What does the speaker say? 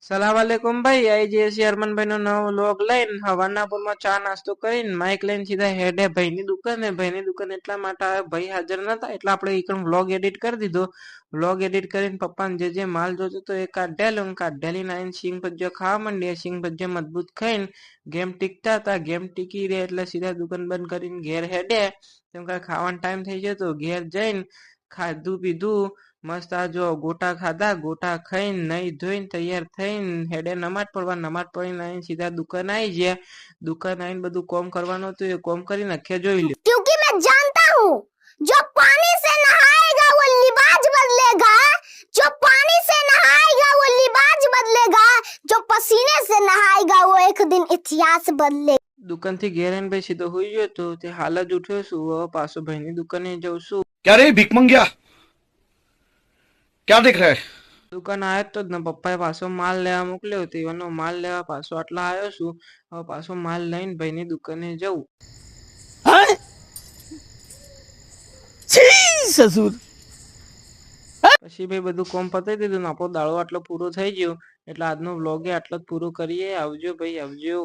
સલામ વાલેકુમ ભાઈ આઈ જઈએ છીએ હરમન ભાઈ નો નવો વ્લોગ લઈને હવારના પોરમાં ચા નાસ્તો કરીને માઇક લઈને સીધા હેડે ભાઈની દુકાન એટલા માટે આવે ભાઈ હાજર નતા એટલે આપણે એકણ વ્લોગ એડિટ કરી દીધો. વ્લોગ એડિટ કરીને પપ્પાને જે માલ જોતો તો એ કાઢેલી નાઈને સિંગ ભજીયો ખાવા માંડીએ. સિંગ ભજીયો મજબૂત ખાઈને ગેમ ટીકતા હતા. ગેમ ટીકી રે એટલે સીધા દુકાન બંધ કરીને ઘેર હેડે. કેમ કે ખાવાનો ટાઈમ થઈ જતો. ઘેર જઈને ખાધું પીધું મસ્ત આ જો ગોટા ખાધા. ગોટા ખાઈને નહીં ધોઈને તૈયાર થઈને હેડે નમાજ પડવા. નમાજ પડીને આવીને સીધા દુકાન આવી ગયા. દુકાન આવીને બધું કોમ કરવાનું હતું એ કોમ કરી નાખ્યા. જોઈ લ્યો. क्योंकि मैं जानता हूँ जो पानी से नहाएगा वो लिबाज बदलेगा, जो पानी से नहाएगा वो लिबाज बदलेगा, जो पसीने से नहाएगा वो एक दिन इतिहास बदलेगा. દુકાન થી ઘેર આવીને ભાઈ સીધો હોઈ ગયો તો તે હાલ જ ઉઠ્યો છું. હવે પાછો ભાઈની દુકાને જઉં છું. क्या रे भीख मंगिया क्या देख रहा है? દુકાન આવ્યો તો જ ને પપ્પાએ પાછો માલ લેવા મોકલ્યો હતો. એનો માલ લેવા પાછો આટલા આવ્યો છું. હવે પાછો માલ લઈને ભાઈની દુકાને જવું. સસુર પછી ભાઈ બધું કોમ પતાવી દીધું ને આપણો દાડો આટલો પૂરો થઈ ગયો. એટલે આજનો વ્લોગ આટલો જ પૂરો કરીએ. આવજો ભાઈ આવજો.